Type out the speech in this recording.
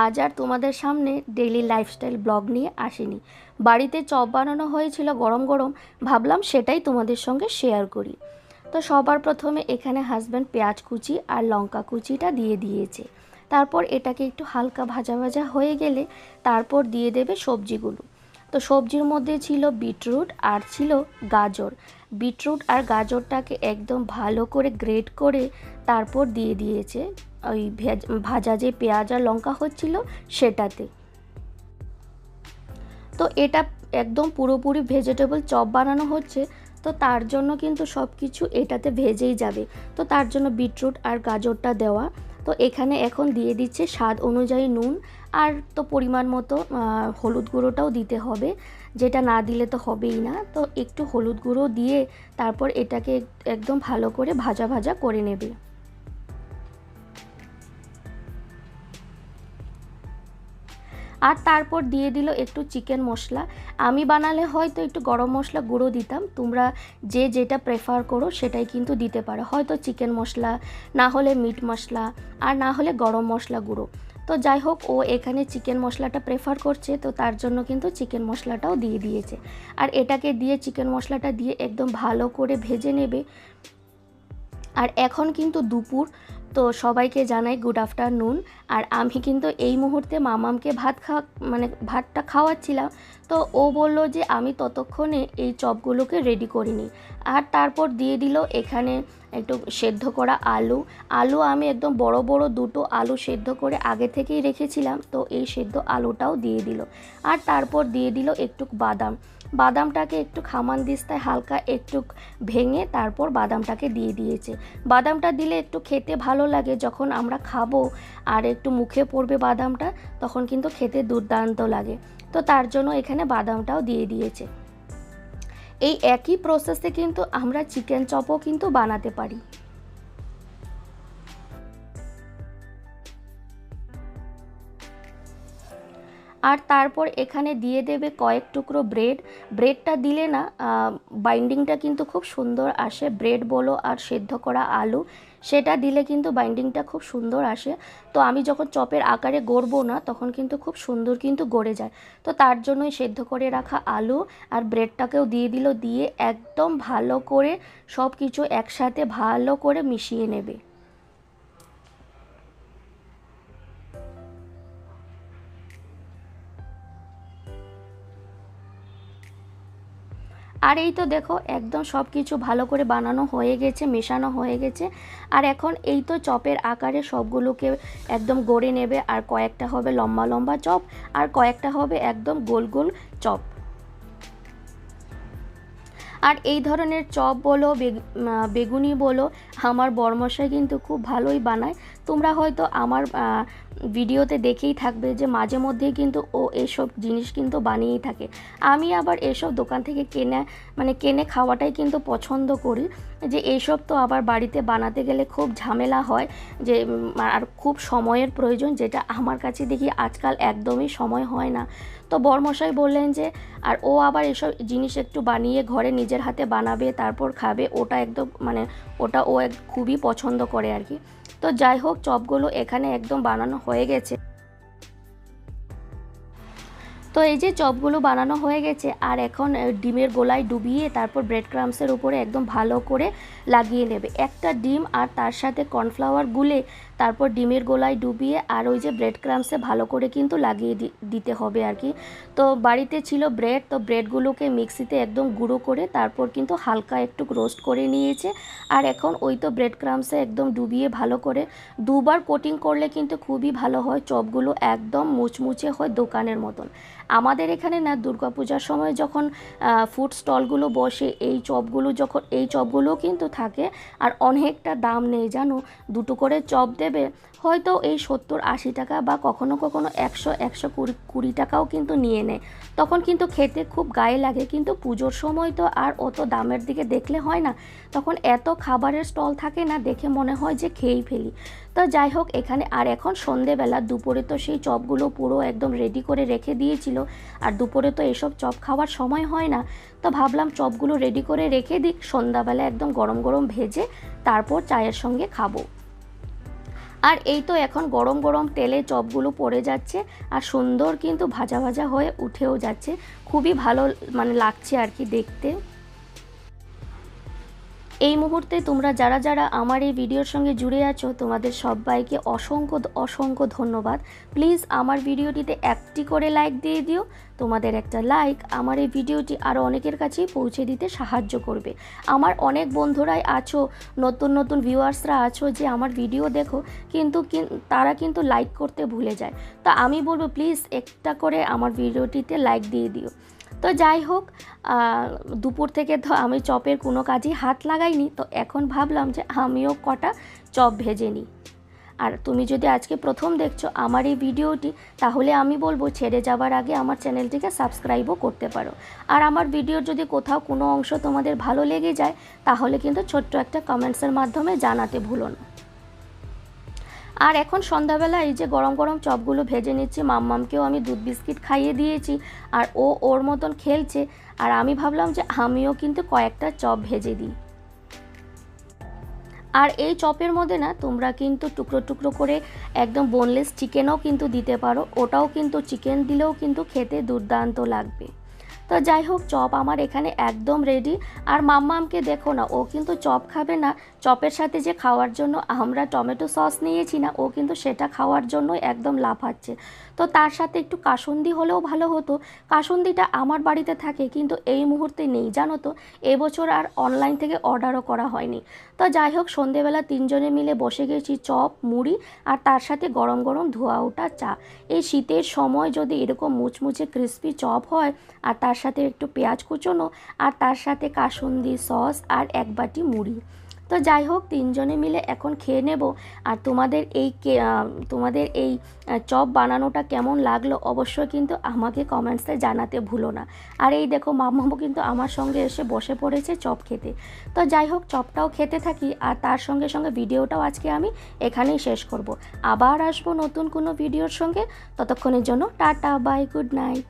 আজ আর তোমাদের সামনে ডেইলি লাইফস্টাইল ব্লগ নিয়ে আসিনি। বাড়িতে চপ বানানো হয়েছিল গরম গরম, ভাবলাম সেটাই তোমাদের সঙ্গে শেয়ার করি। তো সবার প্রথমে এখানে হাজব্যান্ড পেঁয়াজ কুচি আর লঙ্কা কুচিটা দিয়ে দিয়েছে। তারপর এটাকে একটু হালকা ভাজা ভাজা হয়ে গেলে তারপর দিয়ে দেবে সবজিগুলো। তো সবজির মধ্যে ছিল বিটরুট আর ছিল গাজর। বিটরুট আর গাজরটাকে একদম ভালো করে গ্রেট করে তারপর দিয়ে দিয়েছে ওই ভাজা যে পেঁয়াজ আর লঙ্কা হচ্ছিল সেটাতে। তো এটা একদম পুরোপুরি ভেজিটেবল চপ বানানো হচ্ছে, তো তার জন্য কিন্তু সব কিছু এটাতে ভেজেই যাবে। তো তার জন্য বিটরুট আর গাজরটা দেওয়া। তো এখানে এখন দিয়ে দিচ্ছে স্বাদ অনুযায়ী নুন, আর তো পরিমাণ মতো হলুদ গুঁড়োটাও দিতে হবে, যেটা না দিলে তো হবেই না। তো একটু হলুদ গুঁড়ো দিয়ে তারপর এটাকে একদম ভালো করে ভাজা ভাজা করে নেবে। আর তারপর দিয়ে দিল একটু চিকেন মশলা। আমি বানালে হয়তো একটু গরম মশলা গুঁড়ো দিতাম, তোমরা যে যেটা প্রেফার করো সেটাই কিন্তু দিতে পারো, হয়তো চিকেন মশলা, না হলে মিট মশলা, আর না হলে গরম মশলা গুঁড়ো। তো যাই হোক, ও এখানে চিকেন মশলাটা প্রেফার করছে, তো তার জন্য কিন্তু চিকেন মশলাটাও দিয়ে দিয়েছে। আর এটাকে দিয়ে চিকেন মশলাটা দিয়ে একদম ভালো করে ভেজে নেবে। আর এখন কিন্তু দুপুর, তো সবাইকে জানাই গুড আফটারনুন। আর আমি কিন্তু এই মুহূর্তে মামামকে ভাতটা খাওয়াচ্ছিলাম। তো ও বলল যে আমি ততক্ষণে এই চপগুলোকে রেডি করিনি। আর তারপর দিয়ে দিল এখানে একটু সেদ্ধ করা আলু আমি একদম বড় বড় দুটো আলু সেদ্ধ করে আগে থেকেই রেখেছিলাম, তো এই সেদ্ধ আলুটাও দিয়ে দিল। আর তারপর দিয়ে দিল একটু বাদামটাকে একটু খামানদিস্তায় হালকা একটু ভেঙে তারপর বাদামটাকে দিয়ে দিয়েছে। বাদামটা দিলে একটু খেতে ভালো লাগে, যখন আমরা খাবো আর একটু মুখে পড়বে বাদামটা, তখন কিন্তু খেতে দুর্দান্ত লাগে। তো তার জন্য এখানে বাদামটাও দিয়ে দিয়েছে। এই একই প্রসেসে কিন্তু আমরা চিকেন চপও কিন্তু বানাতে পারি। আর তারপর এখানে দিয়ে দেবে কয়েক টুকরো ব্রেডটা দিলে না বাইন্ডিংটা কিন্তু খুব সুন্দর আসে। ব্রেড বলো আর সেদ্ধ করা আলু, সেটা দিলে কিন্তু বাইন্ডিংটা খুব সুন্দর আসে। তো আমি যখন চপের আকারে গড়বো না, তখন কিন্তু খুব সুন্দর কিন্তু গড়ে যায়। তো তার জন্যই সেদ্ধ করে রাখা আলু আর ব্রেডটাকেও দিয়ে দিল, দিয়ে একদম ভালো করে সব কিছু একসাথে ভালো করে মিশিয়ে নেবে। আর এই তো দেখো একদম সব কিছু ভালো করে বানানো হয়ে গেছে, মেশানো হয়ে গেছে। আর এখন এই তো চপের আকারে সবগুলোকে একদম গড়ে নেবে। আর কয়েকটা হবে লম্বা লম্বা চপ, আর কয়েকটা হবে একদম গোল গোল চপ। আর এই ধরনের চপ বলো বেগুনি বলো, আমার বরমশাই কিন্তু খুব ভালোই বানায়। তোমরা হয়তো আমার ভিডিওতে দেখেই থাকবে যে মাঝে মধ্যেই কিন্তু ও এসব জিনিস কিন্তু বানিয়েই থাকে। আমি আবার এসব দোকান থেকে কিনে খাওয়াটাই কিন্তু পছন্দ করি, যে এইসব তো আবার বাড়িতে বানাতে গেলে খুব ঝামেলা হয়, যে আর খুব সময়ের প্রয়োজন, যেটা আমার কাছে দেখি আজকাল একদমই সময় হয় না। তো বরমশাই বললেন যে, আর ও আবার এসব জিনিস একটু বানিয়ে ঘরে নিজের হাতে বানাবে তারপর খাবে, ওটা একদম ওটা ও খুবই পছন্দ করে আর কি। তো যাই হোক, চপগুলো এখানে একদম বানানো হয়ে গেছে। তো এই যে চপগুলো বানানো হয়ে গেছে, আর এখন ডিমের গোলায় ডুবিয়ে তারপর ব্রেড ক্রাম্বসের উপরে একদম ভালো করে লাগিয়ে নেবে। একটা ডিম আর তার সাথে কর্নফ্লাওয়ার গুলে তারপর ডিমের গোলায় ডুবিয়ে আর ওই যে ব্রেড ক্রাম্বসে ভালো করে কিন্তু লাগিয়ে দিতে হবে আর কি। তো বাড়িতে ছিল ব্রেড, তো ব্রেডগুলোকে মিক্সিতে একদম গুঁড়ো করে তারপর কিন্তু হালকা একটু রোস্ট করে নিয়েছে। আর এখন ওই তো ব্রেড ক্রাম্বসে একদম ডুবিয়ে ভালো করে দুবার কোটিং করলে কিন্তু খুবই ভালো হয়, চপগুলো একদম মুচমুচে হয় দোকানের মতন। আমাদের এখানে না দুর্গাপূজার সময় যখন ফুড স্টলগুলো বসে, এই চপগুলোও কিন্তু থাকে। আর অনেকটা দাম নেই জানো, দুটো করে চপ দেবে, হয়তো এই 70-80 টাকা, বা কখনো কখনো 100-120 টাকাও কিন্তু নিয়ে নেয়। তখন কিন্তু খেতে খুব গায়ে লাগে, কিন্তু পুজোর সময় তো আর অত দামের দিকে দেখলে হয় না, তখন এত খাবারের স্টল থাকে না, দেখে মনে হয় যে খেয়েই ফেলি। তো যাই হোক, এখানে আর এখন সন্ধেবেলা, দুপুরে তো সেই চপগুলো পুরো একদম রেডি করে রেখে দিয়েছিল, আর দুপুরে তো এসব চপ খাওয়ার সময় হয় না। তো ভাবলাম চপগুলো রেডি করে রেখে দিই, সন্ধ্যাবেলা একদম গরম গরম ভেজে তারপর চায়ের সঙ্গে খাবো। আর এই তো এখন গরম গরম তেলে চপগুলো পড়ে যাচ্ছে আর সুন্দর কিন্তু ভাজা ভাজা হয়ে উঠেও যাচ্ছে, খুবই ভালো মানে লাগছে আর কি দেখতে। এই মুহূর্তে তোমরা যারা যারা আমার এই ভিডিওর সঙ্গে জুড়ে আছো তোমাদের সবাইকে অসংখ্য অসংখ্য ধন্যবাদ। প্লিজ আমার ভিডিওটিতে একটি করে লাইক দিয়ে দিও। তোমাদের একটা লাইক আমার এই ভিডিওটি আরও অনেকের কাছেই পৌঁছে দিতে সাহায্য করবে। আমার অনেক বন্ধুরাই আছো, নতুন নতুন ভিউয়ার্সরা আছো যে আমার ভিডিও দেখো কিন্তু তারা কিন্তু লাইক করতে ভুলে যায়। তো আমি বলবো প্লিজ একটা করে আমার ভিডিওটিতে লাইক দিয়ে দিও। তো যাই হোক, দুপুর থেকে তো আমি চপের কোনো কাজেই হাত লাগাইনি, তো এখন ভাবলাম যে আমিও কটা চপ ভেজে নিই। আর তুমি যদি আজকে প্রথম দেখছো আমার এই ভিডিওটি, তাহলে আমি বলবো ছেড়ে যাবার আগে আমার চ্যানেলটিকে সাবস্ক্রাইবও করতে পারো। আর আমার ভিডিওর যদি কোথাও কোনো অংশ তোমাদের ভালো লেগে যায় তাহলে কিন্তু ছোট্ট একটা কমেন্টসের মাধ্যমে জানাতে ভুলো না। আর এখন সন্ধ্যাবেলা এই যে গরম গরম চপগুলো ভেজে নিচ্ছি, মাম্মামকেও আমি দুধ বিস্কিট খাইয়ে দিয়েছি আর ও ওর মতন খেলছে। আর আমি ভাবলাম যে আমিও কিন্তু কয়েকটা চপ ভেজে দিই। আর এই চপের মধ্যে না তোমরা কিন্তু টুকরো টুকরো করে একদম বোনলেস চিকেনও কিন্তু দিতে পারো, ওটাও কিন্তু চিকেন দিলেও কিন্তু খেতে দুর্দান্ত লাগবে। তো যাই হোক, চপ আমার এখানে একদম রেডি। আর মাম্মামকে দেখো না, ও কিন্তু চপ খাবে না, চপের সাথে যে খাওয়ার জন্য আমরা টমেটো সস নিয়েছি না, ও কিন্তু সেটা খাওয়ার জন্য একদম লাফাচ্ছে। তো তার সাথে একটু কাসুন্দি হলেও ভালো হতো। কাসুন্দিটা আমার বাড়িতে থাকে কিন্তু এই মুহূর্তে নেই জানো তো, এবছর আর অনলাইন থেকে অর্ডারও করা হয়নি। তো যাই হোক, সন্ধেবেলা তিনজনে মিলে বসে গেছি চপ মুড়ি আর তার সাথে গরম গরম ধোয়া ওঠা চা। এই শীতের সময় যদি এরকম মুচমুচে ক্রিস্পি চপ হয় আর তার সাথে একটু পেঁয়াজ কুচোনো আর তার সাথে কাসুন্দি সস আর এক বাটি মুড়ি। তো যাই হোক, তিনজনে মিলে এখন খেয়ে নেব। আর তোমাদের এই চপ বানানোটা কেমন লাগলো অবশ্যই কিন্তু আমাকে কমেন্টসে জানাতে ভুলো না। আর এই দেখো মাম্মামও কিন্তু আমার সঙ্গে এসে বসে পড়েছে চপ খেতে। তো যাই হোক, চপটাও খেতে থাকি আর তার সঙ্গে সঙ্গে ভিডিওটাও আজকে আমি এখানেই শেষ করব। আবার আসবো নতুন কোনো ভিডিওর সঙ্গে, ততক্ষণের জন্য টাটা বাই, গুড নাইট।